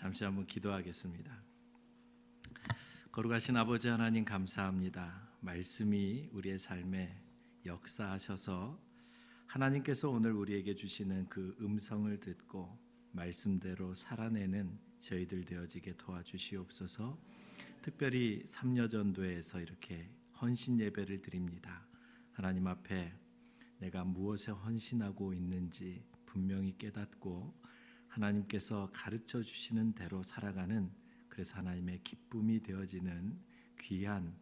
잠시 한번 기도하겠습니다. 거룩하신 아버지 하나님 감사합니다. 말씀이 우리의 삶에 역사하셔서 하나님께서 오늘 우리에게 주시는 그 음성을 듣고 말씀대로 살아내는 저희들 되어지게 도와주시옵소서. 특별히 삼려전도에서 이렇게 헌신 예배를 드립니다. 하나님 앞에 내가 무엇에 헌신하고 있는지 분명히 깨닫고 하나님께서 가르쳐 주시는 대로 살아가는, 그래서 하나님의 기쁨이 되어지는 귀한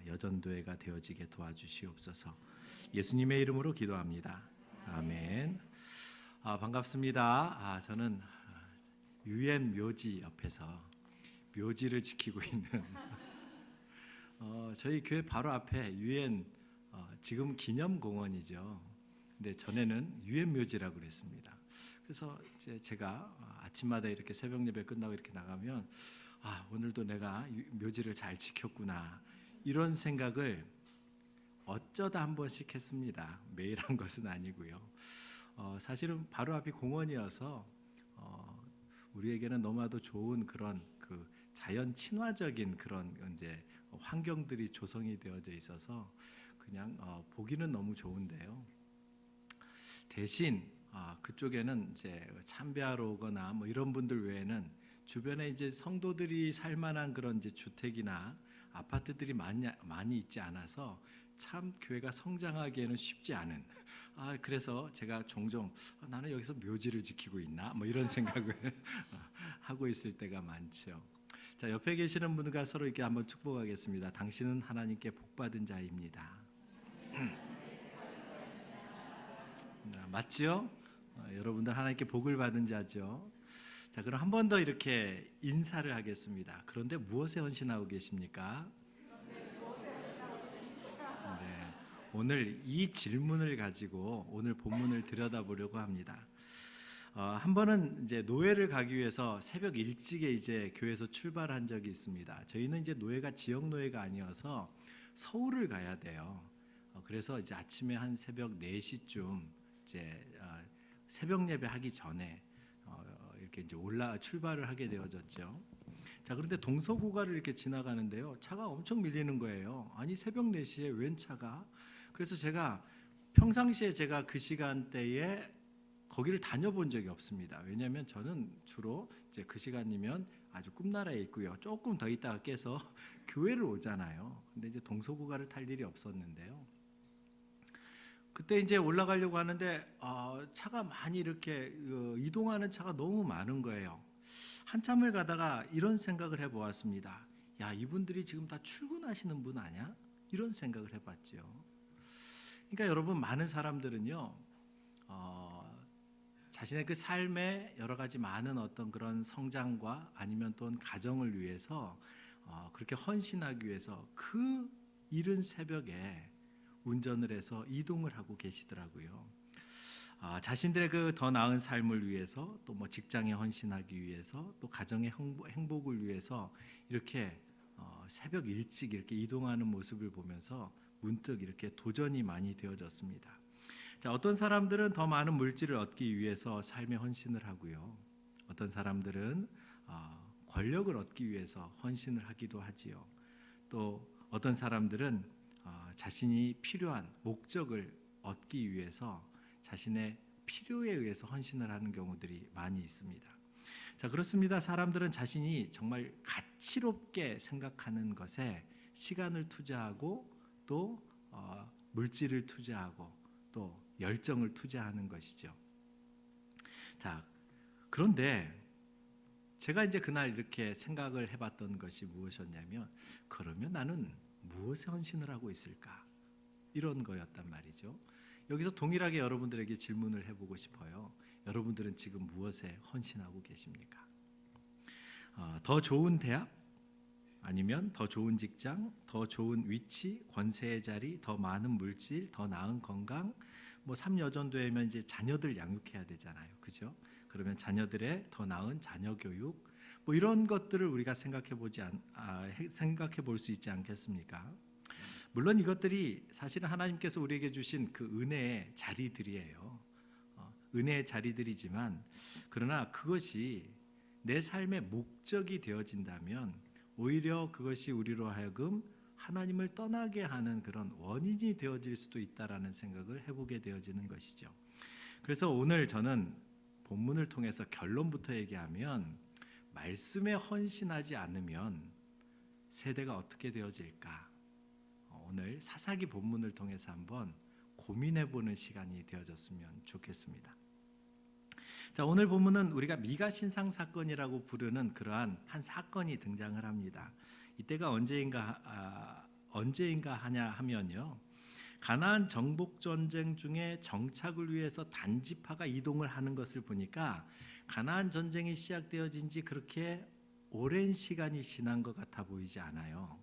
여전도회가 되어지게 도와주시옵소서. 예수님의 이름으로 기도합니다. 아멘. 반갑습니다. 저는 유엔 묘지 옆에서 묘지를 지키고 있는 저희 교회 바로 앞에 유엔 지금 기념공원이죠. 근데 전에는 유엔 묘지라고 그랬습니다. 그래서 이제 제가 아침마다 이렇게 새벽 예배 끝나고 이렇게 나가면 오늘도 내가 묘지를 잘 지켰구나, 이런 생각을 어쩌다 한 번씩 했습니다. 매일 한 것은 아니고요. 사실은 바로 앞이 공원이어서 우리에게는 너무나도 좋은 그런 그 자연 친화적인 그런 이제 환경들이 조성이 되어져 있어서 그냥 보기는 너무 좋은데요. 대신 그쪽에는 이제 참배하러 오거나 뭐 이런 분들 외에는 주변에 이제 성도들이 살만한 그런 이제 주택이나 아파트들이 많이 있지 않아서 참 교회가 성장하기에는 쉽지 않은. 그래서 제가 종종 나는 여기서 묘지를 지키고 있나 뭐 이런 생각을 하고 있을 때가 많죠. 자, 옆에 계시는 분과 서로 이렇게 한번 축복하겠습니다. 당신은 하나님께 복받은 자입니다. 맞죠? 여러분들 하나님께 복을 받은 자죠. 자, 그럼 한 번 더 이렇게 인사를 하겠습니다. 그런데 무엇에 헌신하고 계십니까? 네, 오늘 이 질문을 가지고 오늘 본문을 들여다보려고 합니다. 한 번은 이제 노예를 가기 위해서 새벽 일찍에 이제 교회에서 출발한 적이 있습니다. 저희는 이제 노예가 지역 노예가 아니어서 서울을 가야 돼요. 그래서 이제 아침에 한 새벽 4시쯤 이제 새벽 예배 하기 전에 이렇게 이제 출발을 하게 되어졌죠. 자, 그런데 동서고가를 이렇게 지나가는데요, 차가 엄청 밀리는 거예요. 아니, 새벽 4시에 웬 차가? 그래서 제가 평상시에 제가 그 시간대에 거기를 다녀본 적이 없습니다. 왜냐하면 저는 주로 이제 그 시간이면 아주 꿈나라에 있고요, 조금 더 있다가 깨서 교회를 오잖아요. 근데 이제 동서고가를 탈 일이 없었는데요. 그때 이제 올라가려고 하는데 차가 많이 이렇게 이동하는 차가 너무 많은 거예요. 한참을 가다가 이런 생각을 해보았습니다. 야, 이분들이 지금 다 출근하시는 분 아니야? 이런 생각을 해봤죠. 그러니까 여러분, 많은 사람들은요, 자신의 그 삶에 여러 가지 많은 어떤 그런 성장과 아니면 또는 가정을 위해서 그렇게 헌신하기 위해서 그 이른 새벽에 운전을 해서 이동을 하고 계시더라고요. 자신들의 그 더 나은 삶을 위해서, 또 뭐 직장에 헌신하기 위해서, 또 가정의 행복을 위해서 이렇게 새벽 일찍 이렇게 이동하는 모습을 보면서 문득 이렇게 도전이 많이 되어졌습니다. 자, 어떤 사람들은 더 많은 물질을 얻기 위해서 삶에 헌신을 하고요. 어떤 사람들은 권력을 얻기 위해서 헌신을 하기도 하지요. 또 어떤 사람들은 자신이 필요한 목적을 얻기 위해서 자신의 필요에 의해서 헌신을 하는 경우들이 많이 있습니다. 자, 그렇습니다. 사람들은 자신이 정말 가치롭게 생각하는 것에 시간을 투자하고 또 물질을 투자하고 또 열정을 투자하는 것이죠. 자, 그런데 제가 이제 그날 이렇게 생각을 해봤던 것이 무엇이었냐면, 그러면 나는 무엇에 헌신을 하고 있을까? 이런 거였단 말이죠. 여기서 동일하게 여러분들에게 질문을 해보고 싶어요. 여러분들은 지금 무엇에 헌신하고 계십니까? 더 좋은 대학? 아니면 더 좋은 직장? 더 좋은 위치? 권세의 자리? 더 많은 물질? 더 나은 건강? 뭐 삼여전도회면 이제 자녀들 양육해야 되잖아요, 그죠? 그러면 자녀들의 더 나은 자녀 교육, 뭐 이런 것들을 우리가 생각해 볼 수 있지 않겠습니까? 물론 이것들이 사실은 하나님께서 우리에게 주신 그 은혜의 자리들이에요. 은혜의 자리들이지만, 그러나 그것이 내 삶의 목적이 되어진다면 오히려 그것이 우리로 하여금 하나님을 떠나게 하는 그런 원인이 되어질 수도 있다라는 생각을 해보게 되어지는 것이죠. 그래서 오늘 저는 본문을 통해서 결론부터 얘기하면 말씀에 헌신하지 않으면 세대가 어떻게 되어질까? 오늘 사사기 본문을 통해서 한번 고민해보는 시간이 되어졌으면 좋겠습니다. 자, 오늘 본문은 우리가 미가 신상 사건이라고 부르는 그러한 한 사건이 등장을 합니다. 이때가 언제인가 하냐 하면요, 가나안 정복 전쟁 중에 정착을 위해서 단지파가 이동을 하는 것을 보니까 가나안 전쟁이 시작되어진 지 그렇게 오랜 시간이 지난 것 같아 보이지 않아요.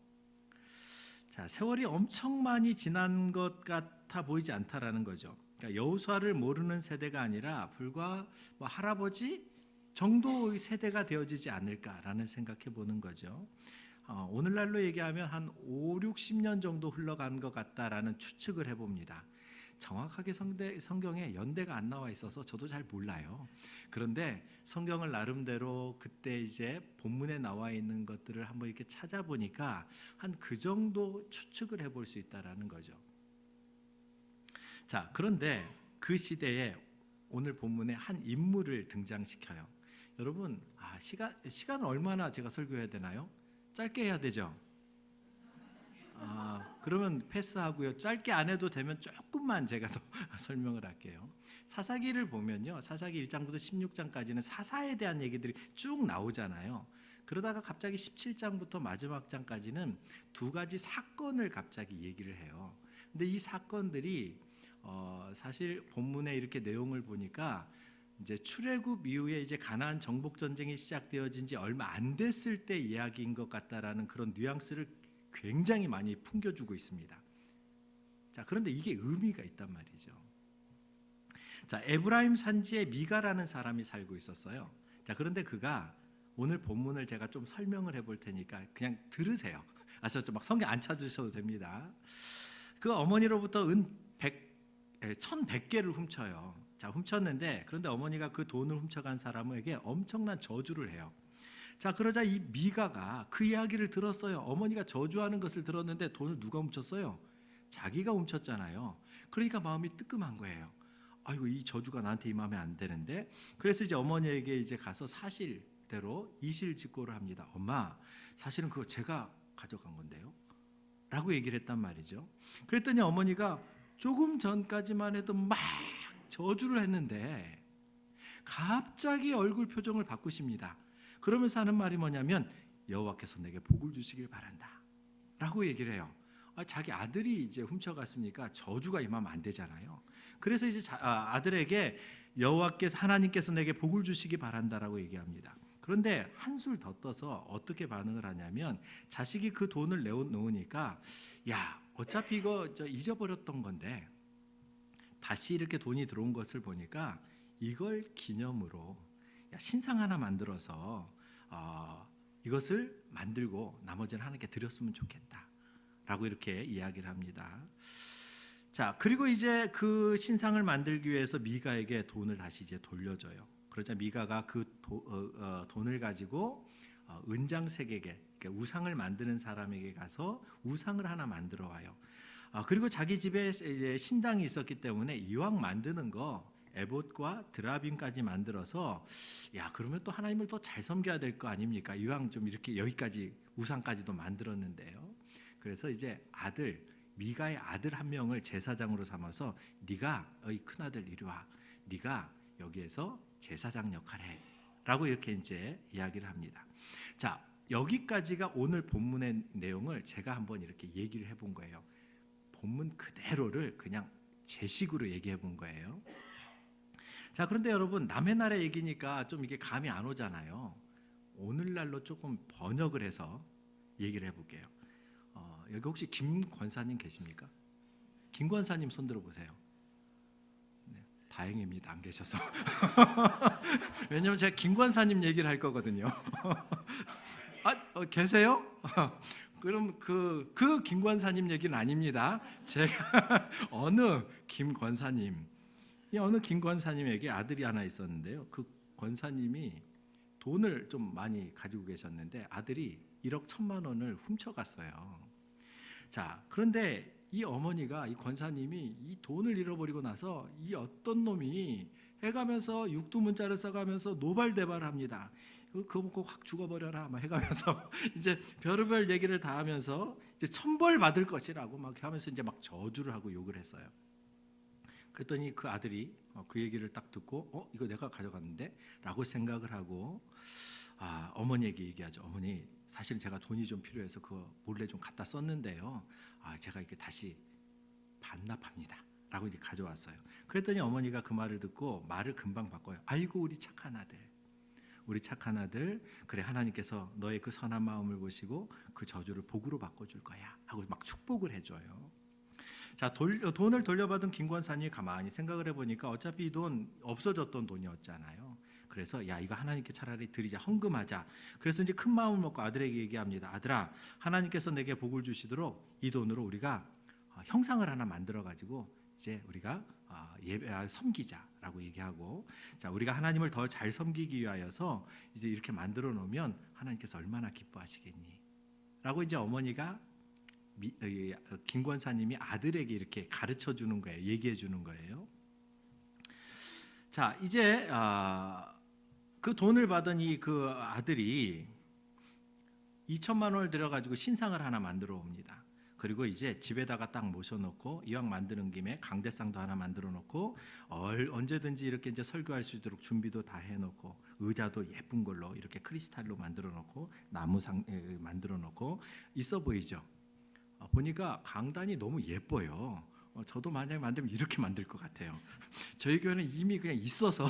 자, 세월이 엄청 많이 지난 것 같아 보이지 않다라는 거죠. 그러니까 여호수아를 모르는 세대가 아니라 불과 할아버지 정도의 세대가 되어지지 않을까라는 생각해 보는 거죠. 오늘날로 얘기하면 한 5, 60년 정도 흘러간 것 같다라는 추측을 해봅니다. 정확하게 성경에 연대가 안 나와 있어서 저도 잘 몰라요. 그런데 성경을 나름대로 그때 이제 본문에 나와 있는 것들을 한번 이렇게 찾아보니까 한 그 정도 추측을 해볼 수 있다라는 거죠. 자, 그런데 그 시대에 오늘 본문에 한 인물을 등장시켜요. 여러분, 시간을 얼마나 제가 설교해야 되나요? 짧게 해야 되죠? 그러면 패스하고요. 짧게 안 해도 되면 조금만 제가 더 설명을 할게요. 사사기를 보면요, 사사기 1장부터 16장까지는 사사에 대한 얘기들이 쭉 나오잖아요. 그러다가 갑자기 17장부터 마지막 장까지는 두 가지 사건을 갑자기 얘기를 해요. 근데 이 사건들이 사실 본문에 이렇게 내용을 보니까 이제 출애굽 이후에 이제 가나안 정복 전쟁이 시작되어진 지 얼마 안 됐을 때 이야기인 것 같다라는 그런 뉘앙스를 굉장히 많이 풍겨주고 있습니다. 자, 그런데 이게 의미가 있단 말이죠. 자, 에브라임 산지에 미가라는 사람이 살고 있었어요. 자, 그런데 그가 오늘 본문을 제가 좀 설명을 해볼 테니까 그냥 들으세요. 아셨죠? 막 성경 안 찾으셔도 됩니다. 그 어머니로부터 은 1,100개를 훔쳐요. 자, 훔쳤는데 그런데 어머니가 그 돈을 훔쳐간 사람에게 엄청난 저주를 해요. 자, 그러자 이 미가가 그 이야기를 들었어요. 어머니가 저주하는 것을 들었는데 돈을 누가 훔쳤어요? 자기가 훔쳤잖아요. 그러니까 마음이 뜨끔한 거예요. 아이고, 이 저주가 나한테 임하면 안 되는데. 그래서 이제 어머니에게 이제 가서 사실대로 이실직고를 합니다. 엄마, 사실은 그거 제가 가져간 건데요, 라고 얘기를 했단 말이죠. 그랬더니 어머니가 조금 전까지만 해도 막 저주를 했는데 갑자기 얼굴 표정을 바꾸십니다. 그러면서 하는 말이 뭐냐면 여호와께서 내게 복을 주시길 바란다 라고 얘기를 해요. 자기 아들이 이제 훔쳐갔으니까 저주가 임하면 안 되잖아요. 그래서 이제 아들에게 여호와께서, 하나님께서 내게 복을 주시기 바란다라고 얘기합니다. 그런데 한술 더 떠서 어떻게 반응을 하냐면 자식이 그 돈을 내놓으니까 야, 어차피 이거 잊어버렸던 건데 다시 이렇게 돈이 들어온 것을 보니까 이걸 기념으로 신상 하나 만들어서 이것을 만들고 나머지는 하나님께 드렸으면 좋겠다라고 이렇게 이야기를 합니다. 자, 그리고 이제 그 신상을 만들기 위해서 미가에게 돈을 다시 이제 돌려줘요. 그러자 미가가 그 돈을 가지고 은장색에게, 그러니까 우상을 만드는 사람에게 가서 우상을 하나 만들어 와요. 그리고 자기 집에 이제 신당이 있었기 때문에 이왕 만드는 거 에봇과 드라빔까지 만들어서 야, 그러면 또 하나님을 더 잘 섬겨야 될 거 아닙니까? 이왕 좀 이렇게 여기까지 우상까지도 만들었는데요. 그래서 이제 미가의 아들 한 명을 제사장으로 삼아서 네가 큰 아들 이리 와, 네가 여기에서 제사장 역할해 라고 이렇게 이제 이야기를 합니다. 자, 여기까지가 오늘 본문의 내용을 제가 한번 이렇게 얘기를 해본 거예요. 본문 그대로를 그냥 제 식으로 얘기해 본 거예요. 자, 그런데 여러분, 남의 나라 얘기니까 좀 이게 감이 안 오잖아요. 오늘날로 조금 번역을 해서 얘기를 해볼게요. 여기 혹시 김 권사님 계십니까? 김 권사님 손 들어보세요. 네, 다행입니다, 안 계셔서. 왜냐면 제가 김 권사님 얘기를 할 거거든요. 계세요? 그럼 그 김 권사님 얘기는 아닙니다. 제가 어느 김 권사님, 이 어느 김 권사님에게 아들이 하나 있었는데요. 그 권사님이 돈을 좀 많이 가지고 계셨는데 아들이 1억 1천만 원을 훔쳐갔어요. 자, 그런데 이 어머니가, 이 권사님이 이 돈을 잃어버리고 나서 이 어떤 놈이 해가면서 육두문자를 써가면서 노발대발합니다. 그거 먹고 확 죽어버려라 막 해가면서 이제 별의별 얘기를 다 하면서 이제 천벌 받을 것이라고 막 하면서 이제 막 저주를 하고 욕을 했어요. 그랬더니 그 아들이 그 얘기를 딱 듣고 이거 내가 가져갔는데 라고 생각을 하고 어머니에게 얘기하죠. 어머니, 사실 제가 돈이 좀 필요해서 그거 몰래 좀 갖다 썼는데요. 제가 이렇게 다시 반납합니다. 라고 이제 가져왔어요. 그랬더니 어머니가 그 말을 듣고 말을 금방 바꿔요. 아이고 우리 착한 아들. 우리 착한 아들, 그래 하나님께서 너의 그 선한 마음을 보시고 그 저주를 복으로 바꿔줄 거야 하고 막 축복을 해줘요. 자, 돈을 돌려받은 김 권사님이 가만히 생각을 해보니까 어차피 이 돈 없어졌던 돈이었잖아요. 그래서 야, 이거 하나님께 차라리 드리자, 헌금하자. 그래서 이제 큰 마음을 먹고 아들에게 얘기합니다. 아들아, 하나님께서 내게 복을 주시도록 이 돈으로 우리가 형상을 하나 만들어 가지고 이제 우리가 섬기자라고 얘기하고, 자, 우리가 하나님을 더 잘 섬기기 위하여서 이제 이렇게 만들어 놓으면 하나님께서 얼마나 기뻐하시겠니? 라고 이제 어머니가 김 권사님이 아들에게 이렇게 가르쳐 주는 거예요. 얘기해 주는 거예요. 자, 이제 그 돈을 받은 그 아들이 2천만 원을 들여가지고 신상을 하나 만들어 옵니다. 그리고 이제 집에다가 딱 모셔놓고 이왕 만드는 김에 강대상도 하나 만들어 놓고 언제든지 이렇게 이제 설교할 수 있도록 준비도 다 해놓고 의자도 예쁜 걸로 이렇게 크리스탈로 만들어 놓고 나무상 만들어 놓고 있어 보이죠. 보니까 강단이 너무 예뻐요. 저도 만약에 만들면 이렇게 만들 것 같아요. 저희 교회는 이미 그냥 있어서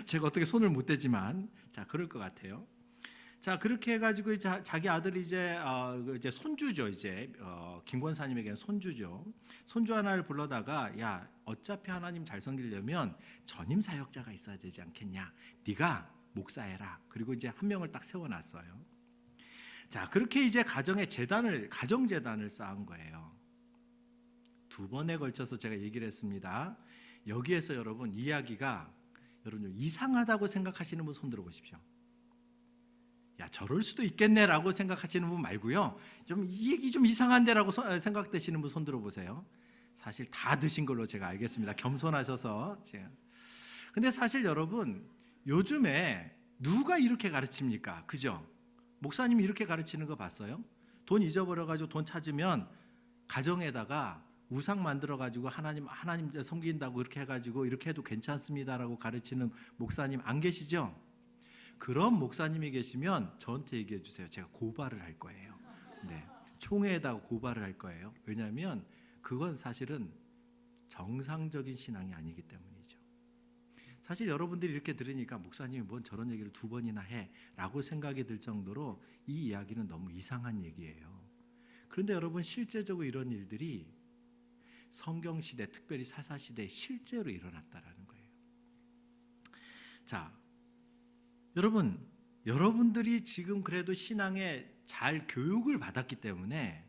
제가 어떻게 손을 못 대지만 자, 그럴 것 같아요. 자, 그렇게 해가지고 자기 아들이 이제 손주죠. 이제 김 권사님에게는 손주죠. 손주 하나를 불러다가 야, 어차피 하나님 잘 섬기려면 전임 사역자가 있어야 되지 않겠냐? 네가 목사해라. 그리고 이제 한 명을 딱 세워놨어요. 자, 그렇게 이제 가정 재단을 쌓은 거예요. 2번에 걸쳐서 제가 얘기를 했습니다. 여기에서 여러분 이야기가 여러분 이상하다고 생각하시는 분 손 들어 보십시오. 야, 저럴 수도 있겠네라고 생각하시는 분 말고요. 좀 이 얘기 좀 이상한데라고 생각되시는 분 손 들어 보세요. 사실 다 드신 걸로 제가 알겠습니다. 겸손하셔서 제가. 근데 사실 여러분 요즘에 누가 이렇게 가르칩니까? 그죠? 목사님이 이렇게 가르치는 거 봤어요? 돈 잊어버려가지고 돈 찾으면 가정에다가 우상 만들어가지고 하나님 섬긴다고 이렇게 해가지고 이렇게 해도 괜찮습니다라고 가르치는 목사님 안 계시죠? 그런 목사님이 계시면 저한테 얘기해 주세요. 제가 고발을 할 거예요. 네, 총회에다가 고발을 할 거예요. 왜냐하면 그건 사실은 정상적인 신앙이 아니기 때문이죠. 사실 여러분들이 이렇게 들으니까 목사님이 뭔 저런 얘기를 2번이나 해라고 생각이 들 정도로 이 이야기는 너무 이상한 얘기예요. 그런데 여러분 실제적으로 이런 일들이 성경시대, 특별히 사사시대에 실제로 일어났다라는 거예요. 자, 여러분들이 지금 그래도 신앙에 잘 교육을 받았기 때문에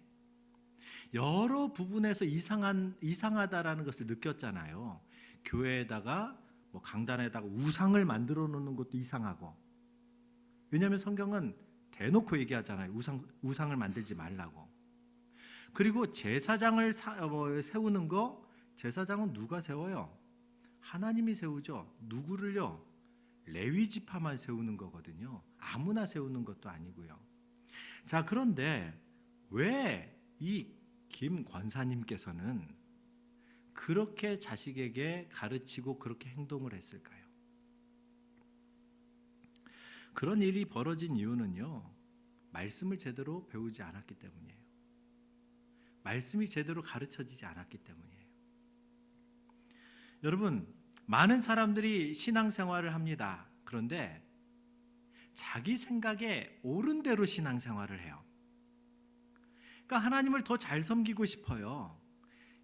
여러 부분에서 이상하다라는 것을 느꼈잖아요. 교회에다가 뭐 강단에다가 우상을 만들어 놓는 것도 이상하고, 왜냐하면 성경은 대놓고 얘기하잖아요. 우상을 만들지 말라고. 그리고 제사장을 세우는 거, 제사장은 누가 세워요? 하나님이 세우죠. 누구를요? 레위 지파만 세우는 거거든요. 아무나 세우는 것도 아니고요. 자, 그런데 왜 이 김 권사님께서는 그렇게 자식에게 가르치고 그렇게 행동을 했을까요? 그런 일이 벌어진 이유는요, 말씀을 제대로 배우지 않았기 때문이에요. 말씀이 제대로 가르쳐지지 않았기 때문이에요. 여러분, 많은 사람들이 신앙생활을 합니다. 그런데 자기 생각에 옳은 대로 신앙생활을 해요. 그러니까 하나님을 더 잘 섬기고 싶어요.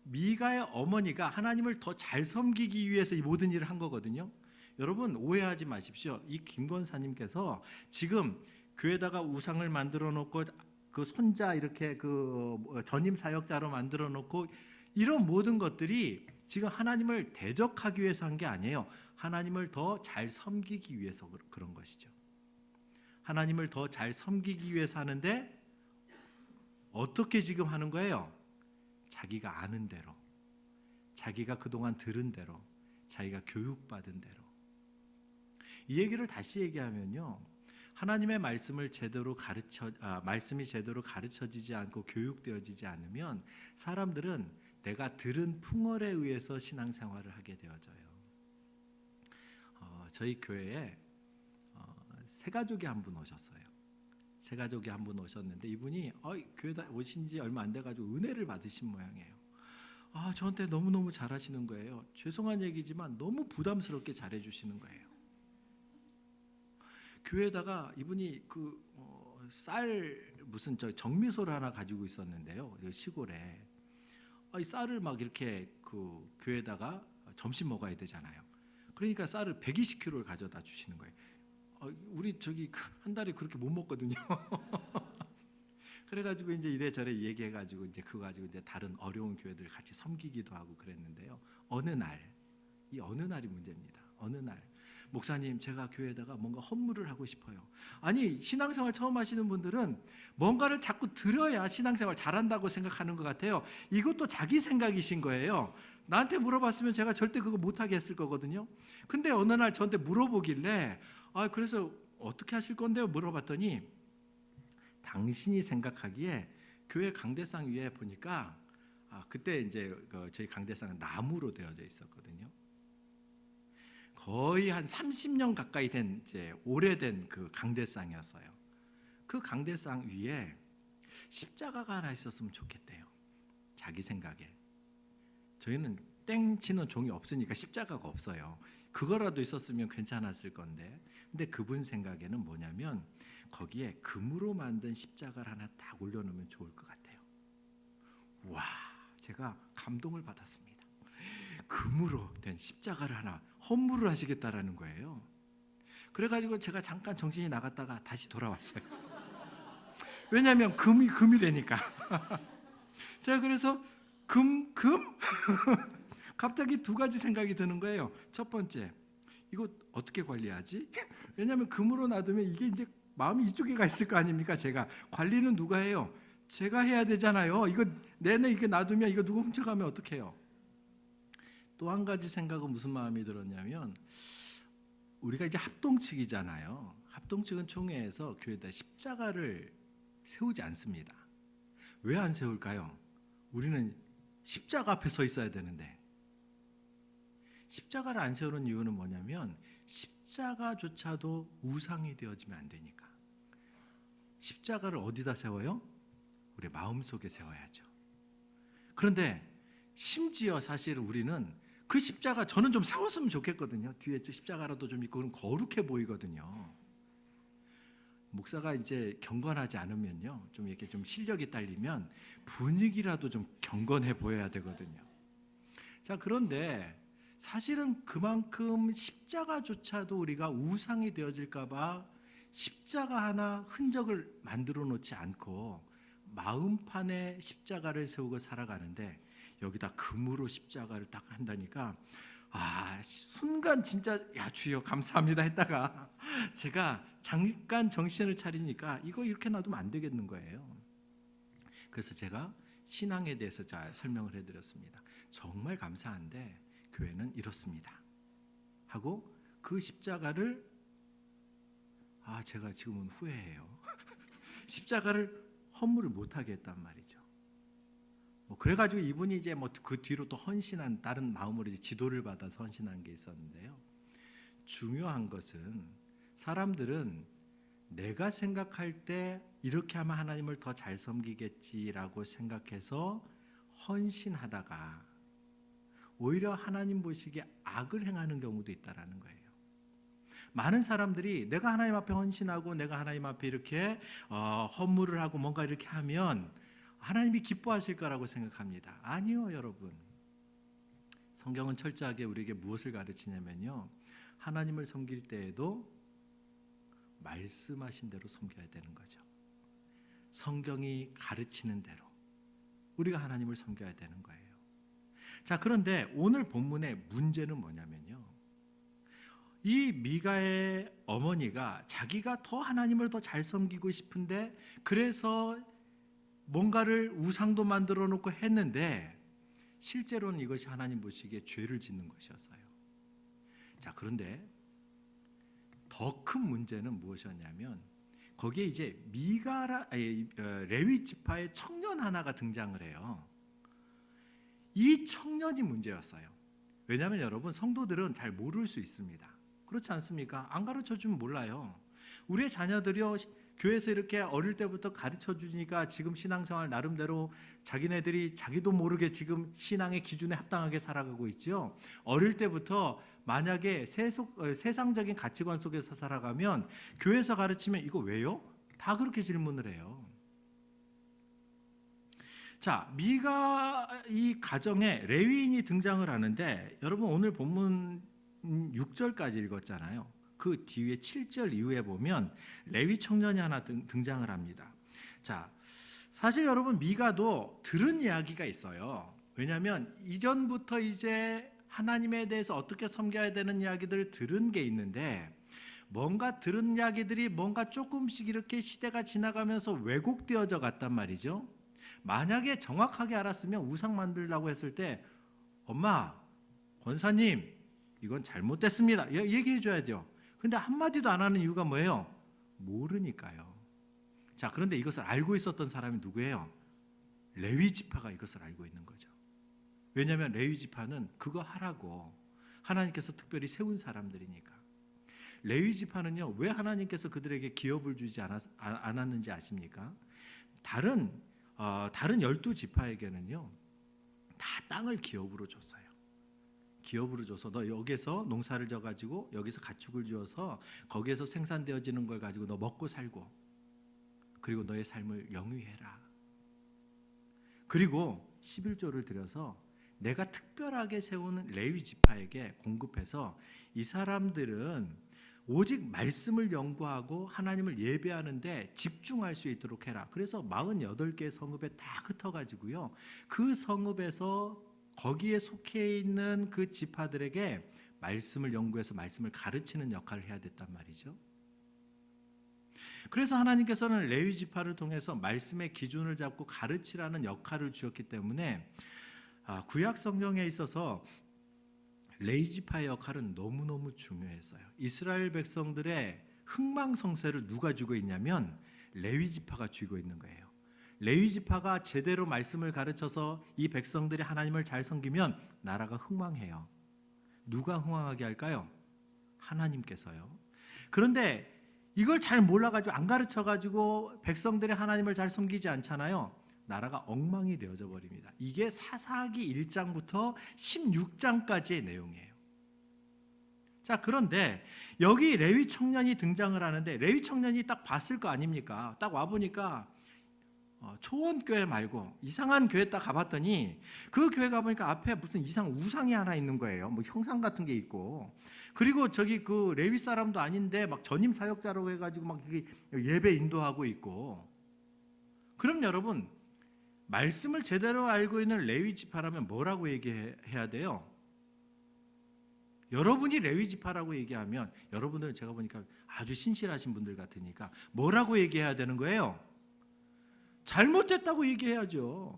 미가의 어머니가 하나님을 더 잘 섬기기 위해서 이 모든 일을 한 거거든요. 여러분 오해하지 마십시오. 이 김 권사님께서 지금 교회에다가 우상을 만들어 놓고 그 손자 이렇게 그 전임 사역자로 만들어 놓고 이런 모든 것들이 지금 하나님을 대적하기 위해서 한 게 아니에요. 하나님을 더 잘 섬기기 위해서 그런 것이죠. 하나님을 더 잘 섬기기 위해서 하는데 어떻게 지금 하는 거예요? 자기가 아는 대로, 자기가 그동안 들은 대로, 자기가 교육받은 대로. 이 얘기를 다시 얘기하면요, 하나님의 말씀을 말씀이 제대로 가르쳐지지 않고 교육되어지지 않으면 사람들은 내가 들은 풍월에 의해서 신앙생활을 하게 되어져요. 저희 교회에 새 가족이 한 분 오셨어요. 새 가족이 한 분 오셨는데 이분이 교회 오신 지 얼마 안 돼가지고 은혜를 받으신 모양이에요. 저한테 너무너무 잘하시는 거예요. 죄송한 얘기지만 너무 부담스럽게 잘해주시는 거예요. 교회에다가 이분이 쌀 무슨 정미소를 하나 가지고 있었는데요. 시골에 이 쌀을 막 이렇게 교회에다가 점심 먹어야 되잖아요. 그러니까 쌀을 120kg를 가져다 주시는 거예요. 우리 한 달에 그렇게 못 먹거든요. 그래가지고 이제 이래저래 얘기해가지고 이제 그거 가지고 이제 다른 어려운 교회들 같이 섬기기도 하고 그랬는데요. 어느 날이 문제입니다. 어느 날 목사님, 제가 교회에다가 뭔가 헌물을 하고 싶어요. 아니, 신앙생활 처음 하시는 분들은 뭔가를 자꾸 들어야 신앙생활 잘한다고 생각하는 것 같아요. 이것도 자기 생각이신 거예요. 나한테 물어봤으면 제가 절대 그거 못하게 했을 거거든요. 근데 어느 날 저한테 물어보길래 그래서 어떻게 하실 건데요? 물어봤더니 당신이 생각하기에 교회 강대상 위에 보니까 그때 이제 저희 강대상은 나무로 되어져 있었거든요. 거의 한 30년 가까이 된 이제 오래된 그 강대상이었어요. 그 강대상 위에 십자가가 하나 있었으면 좋겠대요. 자기 생각에. 저희는 땡 치는 종이 없으니까 십자가가 없어요. 그거라도 있었으면 괜찮았을 건데, 근데 그분 생각에는 뭐냐면 거기에 금으로 만든 십자가를 하나 딱 올려놓으면 좋을 것 같아요. 와, 제가 감동을 받았습니다. 금으로 된 십자가를 하나 헌물을 하시겠다라는 거예요. 그래가지고 제가 잠깐 정신이 나갔다가 다시 돌아왔어요. 왜냐하면 금이라니까. 제가 그래서 금? 갑자기 두 가지 생각이 드는 거예요. 첫 번째, 이거 어떻게 관리하지? 왜냐하면 금으로 놔두면 이게 이제 마음이 이쪽에 가 있을 거 아닙니까? 제가 관리는 누가 해요? 제가 해야 되잖아요. 이거 내내 이게 놔두면 이거 누구 훔쳐가면 어떡해요? 또 한 가지 생각은 무슨 마음이 들었냐면, 우리가 이제 합동측이잖아요. 합동측은 총회에서 교회에다 십자가를 세우지 않습니다. 왜 안 세울까요? 우리는 십자가 앞에 서 있어야 되는데. 십자가를 안 세우는 이유는 뭐냐면 십자가조차도 우상이 되어지면 안 되니까. 십자가를 어디다 세워요? 우리 마음속에 세워야죠. 그런데 심지어 사실 우리는 그 십자가, 저는 좀 세웠으면 좋겠거든요. 뒤에 십자가라도 좀 있고 그럼 거룩해 보이거든요. 목사가 이제 경건하지 않으면요, 좀 이렇게 좀 실력이 딸리면 분위기라도 좀 경건해 보여야 되거든요. 자, 그런데 사실은 그만큼 십자가조차도 우리가 우상이 되어질까봐 십자가 하나 흔적을 만들어 놓지 않고 마음판에 십자가를 세우고 살아가는데, 여기다 금으로 십자가를 딱 한다니까 순간 진짜 주여 감사합니다 했다가 제가 잠깐 정신을 차리니까 이거 이렇게 놔두면 안 되겠는 거예요. 그래서 제가 신앙에 대해서 잘 설명을 해드렸습니다. 정말 감사한데 교회는 이렇습니다 하고, 그 십자가를 제가 지금은 후회해요. 십자가를 헌물을 못하게 했단 말이죠. 그래가지고 이분이 이제 그 뒤로 또 헌신한, 다른 마음으로 이제 지도를 받아서 헌신한 게 있었는데요. 중요한 것은 사람들은 내가 생각할 때 이렇게 하면 하나님을 더 잘 섬기겠지라고 생각해서 헌신하다가 오히려 하나님 보시기에 악을 행하는 경우도 있다라는 거예요. 많은 사람들이 내가 하나님 앞에 헌신하고 내가 하나님 앞에 이렇게 헌물을 하고 뭔가 이렇게 하면 하나님이 기뻐하실 거라고 생각합니다. 아니요, 여러분. 성경은 철저하게 우리에게 무엇을 가르치냐면요, 하나님을 섬길 때에도 말씀하신 대로 섬겨야 되는 거죠. 성경이 가르치는 대로 우리가 하나님을 섬겨야 되는 거예요. 자, 그런데 오늘 본문의 문제는 뭐냐면요, 이 미가의 어머니가 자기가 더 하나님을 더 잘 섬기고 싶은데 그래서 뭔가를 우상도 만들어 놓고 했는데 실제로는 이것이 하나님 보시기에 죄를 짓는 것이었어요. 자, 그런데 더 큰 문제는 무엇이었냐면 거기에 이제 레위 지파의 청년 하나가 등장을 해요. 이 청년이 문제였어요. 왜냐하면 여러분, 성도들은 잘 모를 수 있습니다. 그렇지 않습니까? 안 가르쳐주면 몰라요. 우리의 자녀들이요, 교회에서 이렇게 어릴 때부터 가르쳐주니까 지금 신앙생활 나름대로 자기네들이 자기도 모르게 지금 신앙의 기준에 합당하게 살아가고 있지요. 어릴 때부터 만약에 세상적인 가치관 속에서 살아가면 교회에서 가르치면 이거 왜요? 다 그렇게 질문을 해요. 자, 미가 이 가정에 레위인이 등장을 하는데 여러분, 오늘 본문 6절까지 읽었잖아요. 그 뒤에 7절 이후에 보면 레위 청년이 하나 등장을 합니다. 자, 사실 여러분, 미가도 들은 이야기가 있어요. 왜냐하면 이전부터 이제 하나님에 대해서 어떻게 섬겨야 되는 이야기들을 들은 게 있는데, 뭔가 들은 이야기들이 뭔가 조금씩 이렇게 시대가 지나가면서 왜곡되어져 갔단 말이죠. 만약에 정확하게 알았으면 우상 만들라고 했을 때 엄마, 권사님, 이건 잘못됐습니다, 얘기해 줘야죠. 근데 한마디도 안 하는 이유가 뭐예요? 모르니까요. 자, 그런데 이것을 알고 있었던 사람이 누구예요? 레위 지파가 이것을 알고 있는 거죠. 왜냐하면 레위 지파는 그거 하라고 하나님께서 특별히 세운 사람들이니까. 레위 지파는요, 왜 하나님께서 그들에게 기업을 주지 않았는지 아십니까? 다른 12지파에게는요 다 땅을 기업으로 줬어요. 기업으로 줘서 너 여기서 농사를 져가지고 여기서 가축을 지어서 거기에서 생산되어지는 걸 가지고 너 먹고 살고, 그리고 너의 삶을 영위해라. 그리고 11조를 들여서 내가 특별하게 세우는 레위 지파에게 공급해서 이 사람들은 오직 말씀을 연구하고 하나님을 예배하는데 집중할 수 있도록 해라. 그래서 48개의 성읍에 다 흩어가지고요, 그 성읍에서 거기에 속해 있는 그 지파들에게 말씀을 연구해서 말씀을 가르치는 역할을 해야 됐단 말이죠. 그래서 하나님께서는 레위 지파를 통해서 말씀의 기준을 잡고 가르치라는 역할을 주셨기 때문에 구약 성경에 있어서 레위 지파의 역할은 너무너무 중요했어요. 이스라엘 백성들의 흥망성쇠를 누가 쥐고 있냐면 레위 지파가 쥐고 있는 거예요. 레위 지파가 제대로 말씀을 가르쳐서 이 백성들이 하나님을 잘 섬기면 나라가 흥망해요. 누가 흥망하게 할까요? 하나님께서요. 그런데 이걸 잘 몰라가지고 안 가르쳐가지고 백성들이 하나님을 잘 섬기지 않잖아요. 나라가 엉망이 되어져 버립니다. 이게 사사기 1장부터 16장까지의 내용이에요. 자, 그런데 여기 레위 청년이 등장을 하는데 레위 청년이 딱 봤을 거 아닙니까? 딱 와보니까 초원교회 말고 이상한 교회 딱 가봤더니 그 교회 가보니까 앞에 무슨 이상 우상이 하나 있는 거예요. 뭐 형상 같은 게 있고, 그리고 저기 그 레위 사람도 아닌데 막 전임 사역자라고 해가지고 막 예배 인도하고 있고. 그럼 여러분, 말씀을 제대로 알고 있는 레위 지파라면 뭐라고 얘기해야 돼요? 여러분이 레위 지파라고 얘기하면 여러분들은 제가 보니까 아주 신실하신 분들 같으니까 뭐라고 얘기해야 되는 거예요? 잘못됐다고 얘기해야죠.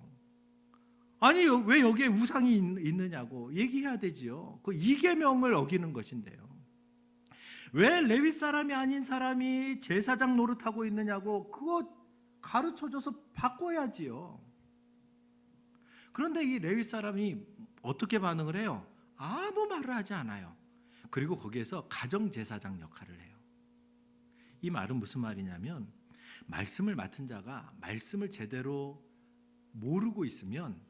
아니, 왜 여기에 우상이 있느냐고 얘기해야 되지요. 그 이계명을 어기는 것인데요. 왜 레위 사람이 아닌 사람이 제사장 노릇하고 있느냐고 그거 가르쳐줘서 바꿔야지요. 그런데 이 레위 사람이 어떻게 반응을 해요? 아무 말을 하지 않아요. 그리고 거기에서 가정제사장 역할을 해요. 이 말은 무슨 말이냐면, 말씀을 맡은 자가 말씀을 제대로 모르고 있으면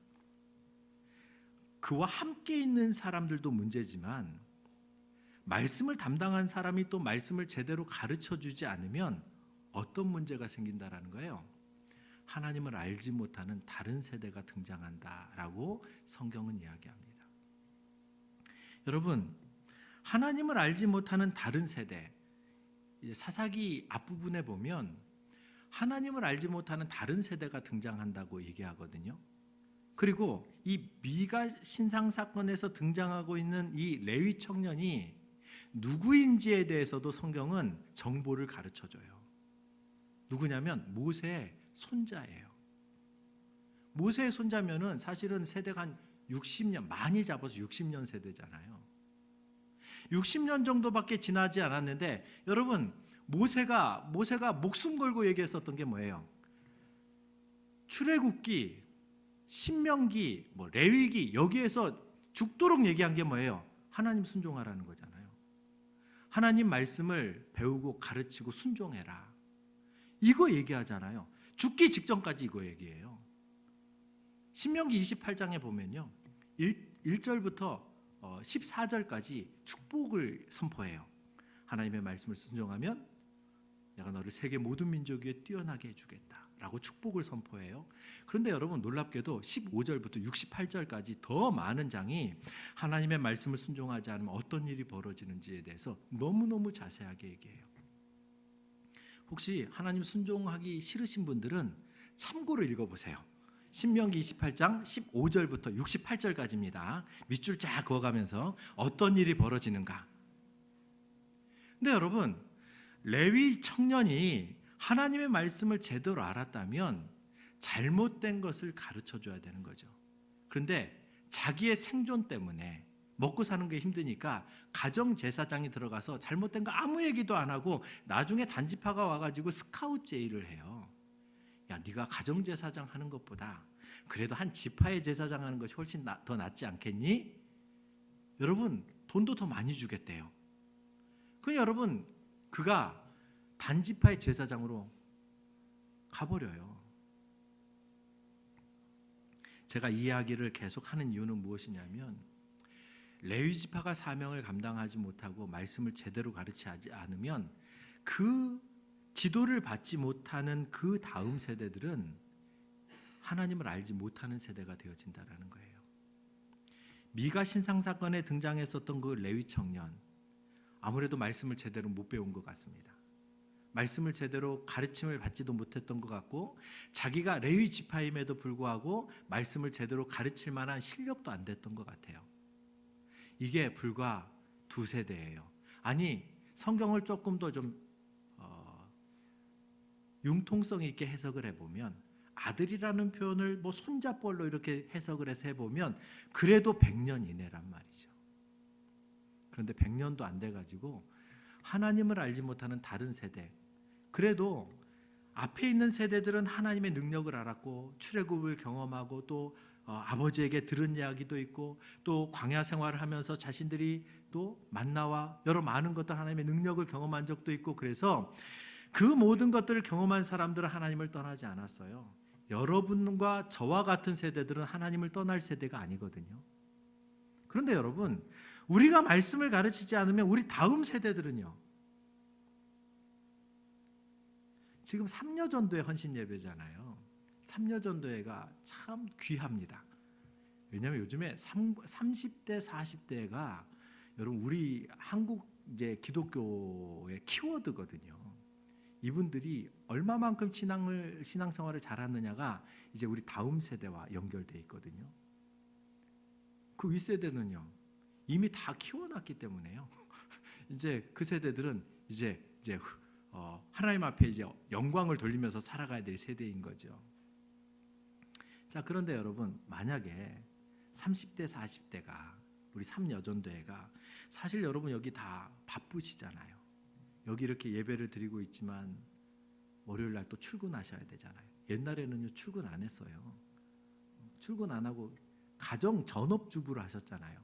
그와 함께 있는 사람들도 문제지만, 말씀을 담당한 사람이 또 말씀을 제대로 가르쳐주지 않으면 어떤 문제가 생긴다라는 거예요? 하나님을 알지 못하는 다른 세대가 등장한다라고 성경은 이야기합니다. 여러분, 하나님을 알지 못하는 다른 세대, 사사기 앞부분에 보면 하나님을 알지 못하는 다른 세대가 등장한다고 얘기하거든요. 그리고 이 미가 신상 사건에서 등장하고 있는 이 레위 청년이 누구인지에 대해서도 성경은 정보를 가르쳐줘요. 누구냐면 모세의 손자예요. 모세의 손자면은 사실은 세대가 한 60년, 많이 잡아서 60년 세대잖아요. 60년 정도밖에 지나지 않았는데 여러분, 모세가 목숨 걸고 얘기했었던 게 뭐예요? 출애굽기, 신명기, 레위기, 여기에서 죽도록 얘기한 게 뭐예요? 하나님 순종하라는 거잖아요. 하나님 말씀을 배우고 가르치고 순종해라, 이거 얘기하잖아요. 죽기 직전까지 이거 얘기해요. 신명기 28장에 보면요, 1절부터 14절까지 축복을 선포해요. 하나님의 말씀을 순종하면 내가 너를 세계 모든 민족 위에 뛰어나게 해주겠다 라고 축복을 선포해요. 그런데 여러분, 놀랍게도 15절부터 68절까지 더 많은 장이 하나님의 말씀을 순종하지 않으면 어떤 일이 벌어지는지에 대해서 너무너무 자세하게 얘기해요. 혹시 하나님 순종하기 싫으신 분들은 참고로 읽어보세요. 신명기 28장 15절부터 68절까지입니다. 밑줄 쫙 그어가면서 어떤 일이 벌어지는가. 근데 여러분, 레위 청년이 하나님의 말씀을 제대로 알았다면 잘못된 것을 가르쳐줘야 되는 거죠. 그런데 자기의 생존 때문에 먹고 사는 게 힘드니까 가정제사장이 들어가서 잘못된 거 아무 얘기도 안 하고 나중에 단지파가 와가지고 스카웃 제의를 해요. 야, 네가 가정제사장 하는 것보다 그래도 한 지파의 제사장 하는 것이 훨씬 더 낫지 않겠니? 여러분, 돈도 더 많이 주겠대요. 그 여러분, 그가 단지파의 제사장으로 가버려요. 제가 이 이야기를 계속 하는 이유는 무엇이냐면, 레위 지파가 사명을 감당하지 못하고 말씀을 제대로 가르치지 않으면 그 지도를 받지 못하는 그 다음 세대들은 하나님을 알지 못하는 세대가 되어진다라는 거예요. 미가 신상 사건에 등장했었던 그 레위 청년, 아무래도 말씀을 제대로 못 배운 것 같습니다. 말씀을 제대로 가르침을 받지도 못했던 것 같고, 자기가 레위 지파임에도 불구하고 말씀을 제대로 가르칠 만한 실력도 안 됐던 것 같아요. 이게 불과 2세대예요. 아니, 성경을 조금 더 좀 융통성 있게 해석을 해보면, 아들이라는 표현을 손자뻘로 이렇게 해석을 해서 해보면 그래도 100년 이내란 말이죠. 그런데 100년도 안 돼가지고 하나님을 알지 못하는 다른 세대, 그래도 앞에 있는 세대들은 하나님의 능력을 알았고 출애굽을 경험하고 또 아버지에게 들은 이야기도 있고 또 광야 생활을 하면서 자신들이 또 만나와 여러 많은 것들, 하나님의 능력을 경험한 적도 있고, 그래서 그 모든 것들을 경험한 사람들은 하나님을 떠나지 않았어요. 여러분과 저와 같은 세대들은 하나님을 떠날 세대가 아니거든요. 그런데 여러분, 우리가 말씀을 가르치지 않으면 우리 다음 세대들은요, 지금 삼려전도회 헌신 예배잖아요. 삼려전도회가 참 귀합니다. 왜냐하면 요즘에 30대 40대가 여러분 우리 한국 이제 기독교의 키워드거든요. 이분들이 얼마만큼 신앙생활을 잘하느냐가 이제 우리 다음 세대와 연결돼 있거든요. 그 윗세대는요, 이미 다 키워놨기 때문에요. 이제 그 세대들은 이제 하나님 앞에 이제 영광을 돌리면서 살아가야 될 세대인 거죠. 자, 그런데 여러분, 만약에 30대 40대가 우리 삼여전도회가, 사실 여러분 여기 다 바쁘시잖아요. 여기 이렇게 예배를 드리고 있지만 월요일 날 또 출근하셔야 되잖아요. 옛날에는요 출근 안 했어요. 출근 안 하고 가정 전업주부를 하셨잖아요.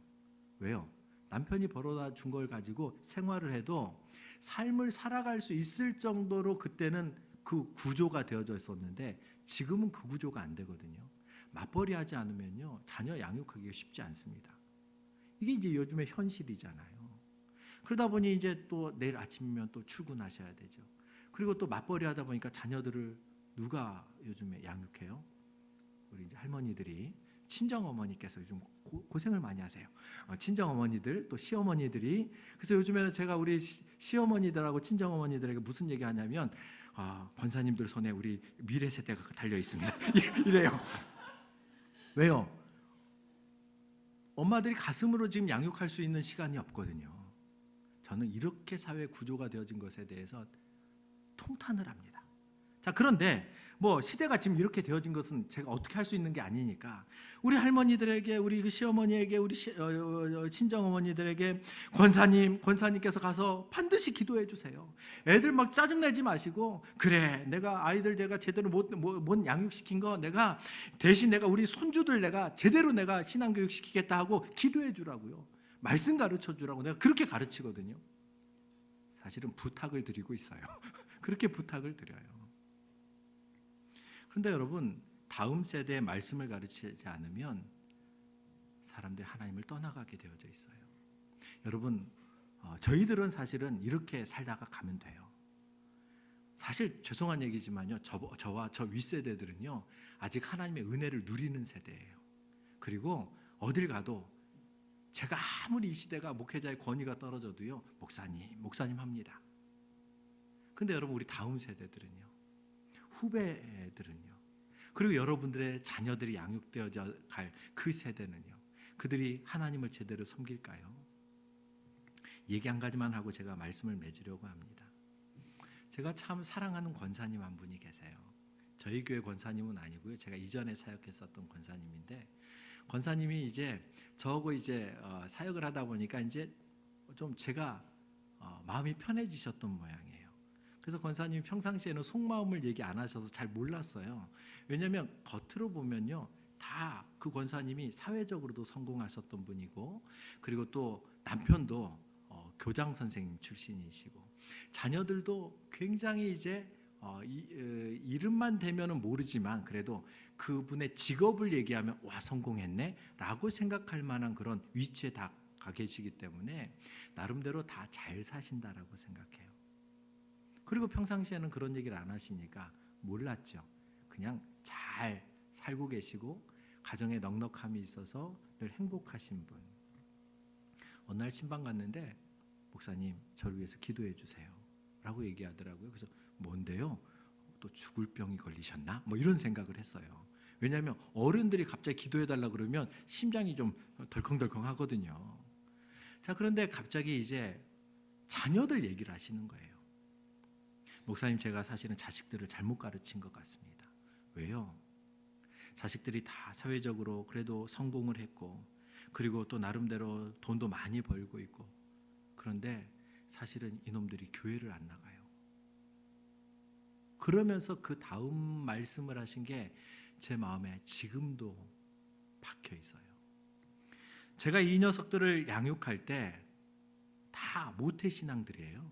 왜요? 남편이 벌어다 준 걸 가지고 생활을 해도 삶을 살아갈 수 있을 정도로 그때는 그 구조가 되어져 있었는데, 지금은 그 구조가 안 되거든요. 맞벌이 하지 않으면요 자녀 양육하기가 쉽지 않습니다. 이게 이제 요즘의 현실이잖아요. 그러다 보니 이제 또 내일 아침이면 또 출근하셔야 되죠. 그리고 또 맞벌이 하다 보니까 자녀들을 누가 요즘에 양육해요? 우리 이제 할머니들이, 친정 어머니께서 요즘 고생을 많이 하세요. 친정 어머니들, 또 시어머니들이. 그래서 요즘에는 제가 우리 시어머니들하고 친정 어머니들에게 무슨 얘기하냐면, 권사님들 손에 우리 미래 세대가 달려 있습니다. 이래요. 왜요? 엄마들이 가슴으로 지금 양육할 수 있는 시간이 없거든요. 저는 이렇게 사회 구조가 되어진 것에 대해서 통탄을 합니다. 자, 그런데 뭐 시대가 지금 이렇게 되어진 것은 제가 어떻게 할 수 있는 게 아니니까 우리 할머니들에게, 우리 그 시어머니에게, 우리 친정어머니들에게 권사님께서 가서 반드시 기도해 주세요. 애들 막 짜증내지 마시고, 그래 내가 아이들 내가 제대로 못 양육시킨 거 내가 대신 내가 우리 손주들 내가 제대로 내가 신앙교육 시키겠다 하고 기도해 주라고요. 말씀 가르쳐 주라고 내가 그렇게 가르치거든요. 사실은 부탁을 드리고 있어요. 그렇게 부탁을 드려요. 그런데 여러분, 다음 세대의 말씀을 가르치지 않으면 사람들이 하나님을 떠나가게 되어져 있어요. 여러분, 저희들은 사실은 이렇게 살다가 가면 돼요. 사실 죄송한 얘기지만요, 저와 저 윗세대들은요 아직 하나님의 은혜를 누리는 세대예요. 그리고 어딜 가도 제가 아무리 이 시대가 목회자의 권위가 떨어져도요 목사님 합니다. 근데 여러분, 우리 다음 세대들은요, 후배들은요, 그리고 여러분들의 자녀들이 양육되어져 갈 그 세대는요, 그들이 하나님을 제대로 섬길까요? 얘기 한 가지만 하고 제가 말씀을 맺으려고 합니다. 제가 참 사랑하는 권사님 한 분이 계세요. 저희 교회 권사님은 아니고요, 제가 이전에 사역했었던 권사님인데, 권사님이 이제 저하고 이제 사역을 하다 보니까 이제 좀 제가 마음이 편해지셨던 모양이에요. 그래서 권사님이 평상시에는 속마음을 얘기 안 하셔서 잘 몰랐어요. 왜냐하면 겉으로 보면요, 다 그 권사님이 사회적으로도 성공하셨던 분이고, 그리고 또 남편도 교장 선생님 출신이시고, 자녀들도 굉장히 이제 이름만 대면은 모르지만 그래도 그분의 직업을 얘기하면 와 성공했네 라고 생각할 만한 그런 위치에 다 가 계시기 때문에 나름대로 다 잘 사신다라고 생각해요. 그리고 평상시에는 그런 얘기를 안 하시니까 몰랐죠. 그냥 잘 살고 계시고 가정에 넉넉함이 있어서 늘 행복하신 분. 어느 날 신방 갔는데, 목사님 저를 위해서 기도해 주세요 라고 얘기하더라고요. 그래서 뭔데요? 또 죽을 병이 걸리셨나? 뭐 이런 생각을 했어요. 왜냐하면 어른들이 갑자기 기도해 달라 그러면 심장이 좀 덜컹덜컹 하거든요. 자, 그런데 갑자기 이제 자녀들 얘기를 하시는 거예요. 목사님, 제가 사실은 자식들을 잘못 가르친 것 같습니다. 왜요? 자식들이 다 사회적으로 그래도 성공을 했고, 그리고 또 나름대로 돈도 많이 벌고 있고, 그런데 사실은 이놈들이 교회를 안 나가요. 그러면서 그 다음 말씀을 하신 게 제 마음에 지금도 박혀 있어요. 제가 이 녀석들을 양육할 때 다 모태신앙들이에요.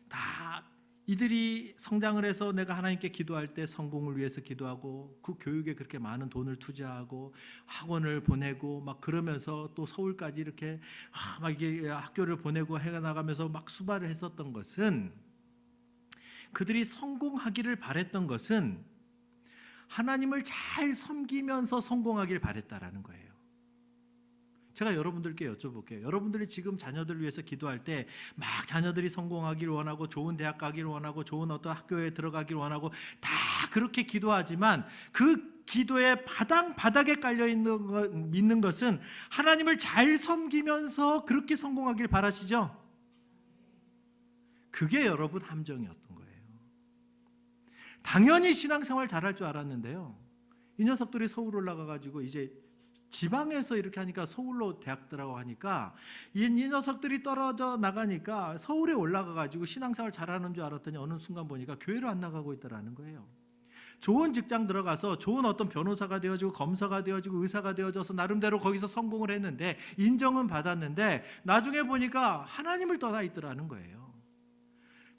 다 이들이 성장을 해서 내가 하나님께 기도할 때 성공을 위해서 기도하고, 그 교육에 그렇게 많은 돈을 투자하고 학원을 보내고 막 그러면서 또 서울까지 이렇게 막 이게 학교를 보내고 해 나가면서 막 수발을 했었던 것은, 그들이 성공하기를 바랬던 것은 하나님을 잘 섬기면서 성공하길 바랬다라는 거예요. 제가 여러분들께 여쭤볼게요. 여러분들이 지금 자녀들을 위해서 기도할 때 막 자녀들이 성공하길 원하고 좋은 대학 가길 원하고 좋은 어떤 학교에 들어가길 원하고 다 그렇게 기도하지만, 그 기도의 바닥에 깔려 있는 거, 믿는 것은 하나님을 잘 섬기면서 그렇게 성공하길 바라시죠? 그게 여러분 함정이었던 거예요. 당연히 신앙생활 잘할 줄 알았는데요, 이 녀석들이 서울 올라가가지고 이제 지방에서 이렇게 하니까 서울로 대학 들어가고 하니까 이 녀석들이 떨어져 나가니까 서울에 올라가가지고 신앙생활 잘하는 줄 알았더니 어느 순간 보니까 교회를 안 나가고 있더라는 거예요. 좋은 직장 들어가서 좋은 어떤 변호사가 되어지고 검사가 되어지고 의사가 되어져서 나름대로 거기서 성공을 했는데 인정은 받았는데 나중에 보니까 하나님을 떠나 있더라는 거예요.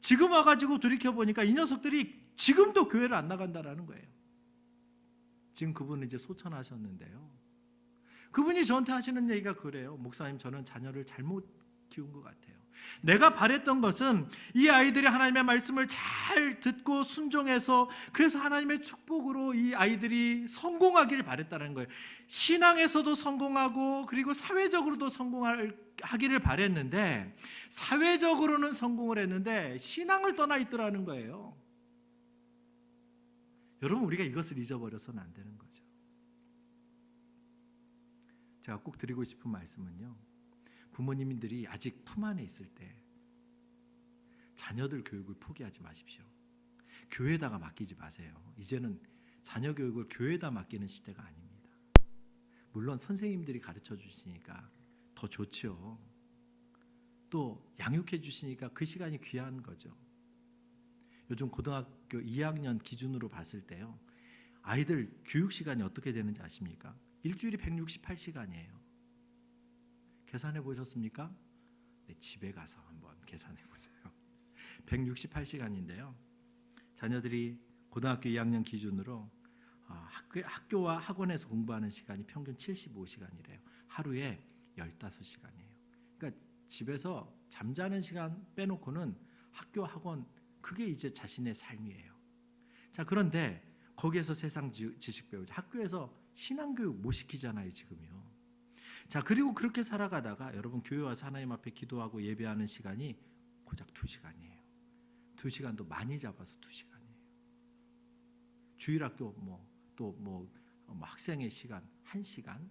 지금 와가지고 돌이켜보니까 이 녀석들이 지금도 교회를 안 나간다라는 거예요. 지금 그분은 이제 소천하셨는데요, 그분이 저한테 하시는 얘기가 그래요. 목사님, 저는 자녀를 잘못 키운 것 같아요. 내가 바랬던 것은 이 아이들이 하나님의 말씀을 잘 듣고 순종해서, 그래서 하나님의 축복으로 이 아이들이 성공하기를 바랬다는 거예요. 신앙에서도 성공하고 그리고 사회적으로도 성공하기를 바랬는데, 사회적으로는 성공을 했는데 신앙을 떠나 있더라는 거예요. 여러분, 우리가 이것을 잊어버려서는 안 되는 거죠. 제가 꼭 드리고 싶은 말씀은요, 부모님들이 아직 품 안에 있을 때 자녀들 교육을 포기하지 마십시오. 교회에다가 맡기지 마세요. 이제는 자녀 교육을 교회에다 맡기는 시대가 아닙니다. 물론 선생님들이 가르쳐 주시니까 더 좋죠. 또 양육해 주시니까 그 시간이 귀한 거죠. 요즘 고등학교 2학년 기준으로 봤을 때요, 아이들 교육 시간이 어떻게 되는지 아십니까? 일주일이 168시간이에요. 계산해 보셨습니까? 네, 집에 가서 한번 계산해 보세요. 168시간인데요. 자녀들이 고등학교 2학년 기준으로 학교와 학원에서 공부하는 시간이 평균 75시간이래요. 하루에 15시간이에요. 그러니까 집에서 잠자는 시간 빼놓고는 학교, 학원, 그게 이제 자신의 삶이에요. 자, 그런데 거기에서 세상 지식 배우죠. 학교에서 신앙교육 못 시키잖아요, 지금요. 자, 그리고 그렇게 살아가다가 여러분 교회 와서 하나님 앞에 기도하고 예배하는 시간이 고작 2시간이에요. 2시간도 많이 잡아서 2시간이에요. 주일학교 학생의 시간 1시간,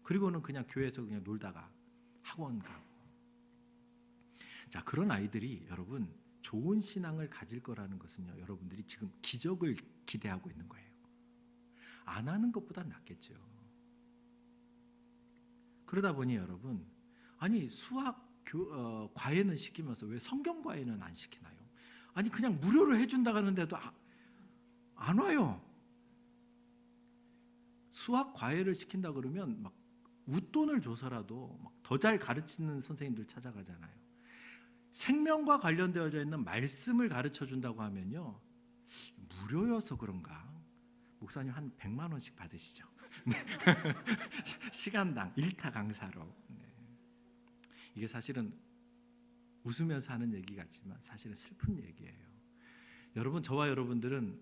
그리고는 그냥 교회에서 그냥 놀다가 학원 가고. 자, 그런 아이들이 여러분 좋은 신앙을 가질 거라는 것은요, 여러분들이 지금 기적을 기대하고 있는 거예요. 안 하는 것보다 낫겠죠. 그러다 보니 여러분, 아니 수학 과외는 시키면서 왜 성경 과외는 안 시키나요? 아니 그냥 무료로 해준다 하는데도 안 와요. 수학 과외를 시킨다 그러면 막 웃돈을 줘서라도 더 잘 가르치는 선생님들 찾아가잖아요. 생명과 관련되어져 있는 말씀을 가르쳐 준다고 하면요, 무료여서 그런가 목사님 한 100만 원씩 받으시죠. 네. 시간당 1타 강사로. 네. 이게 사실은 웃으면서 하는 얘기 같지만 사실은 슬픈 얘기예요. 여러분, 저와 여러분들은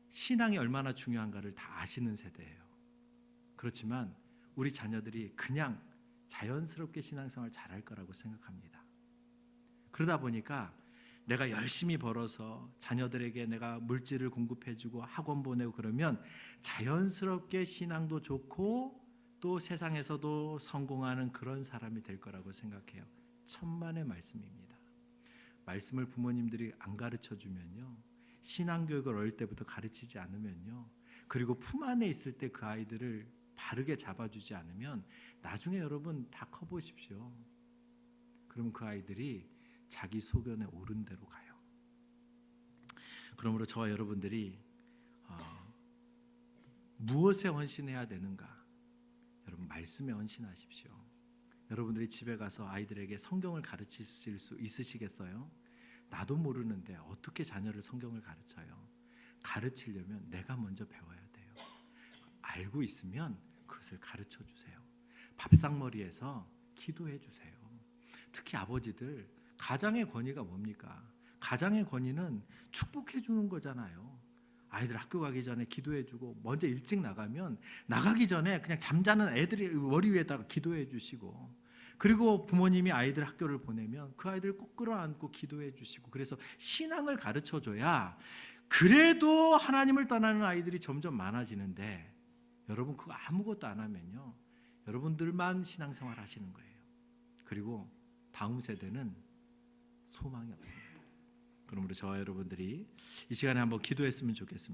신앙이 얼마나 중요한가를 다 아시는 세대예요. 그렇지만 우리 자녀들이 그냥 자연스럽게 신앙생활 잘할 거라고 생각합니다. 그러다 보니까 내가 열심히 벌어서 자녀들에게 내가 물질을 공급해주고 학원 보내고 그러면 자연스럽게 신앙도 좋고 또 세상에서도 성공하는 그런 사람이 될 거라고 생각해요. 천만의 말씀입니다. 말씀을 부모님들이 안 가르쳐 주면요, 신앙교육을 어릴 때부터 가르치지 않으면요, 그리고 품 안에 있을 때 그 아이들을 바르게 잡아주지 않으면 나중에 여러분 다 커보십시오. 그러면 그 아이들이 자기 소견에 옳은 대로 가요. 그러므로 저와 여러분들이 무엇에 헌신해야 되는가? 여러분 말씀에 헌신하십시오. 여러분들이 집에 가서 아이들에게 성경을 가르치실 수 있으시겠어요? 나도 모르는데 어떻게 자녀를 성경을 가르쳐요? 가르치려면 내가 먼저 배워야 돼요. 알고 있으면 그것을 가르쳐 주세요. 밥상머리에서 기도해 주세요. 특히 아버지들, 가장의 권위가 뭡니까? 가장의 권위는 축복해 주는 거잖아요. 아이들 학교 가기 전에 기도해 주고, 먼저 일찍 나가면 나가기 전에 그냥 잠자는 애들이 머리 위에다가 기도해 주시고, 그리고 부모님이 아이들 학교를 보내면 그 아이들 꼭 끌어안고 기도해 주시고, 그래서 신앙을 가르쳐 줘야 그래도 하나님을 떠나는 아이들이 점점 많아지는데, 여러분 그거 아무것도 안 하면요, 여러분들만 신앙생활 하시는 거예요. 그리고 다음 세대는 소망이 없습니다. 그러므로 저와 여러분들이 이 시간에 한번 기도했으면 좋겠습니다.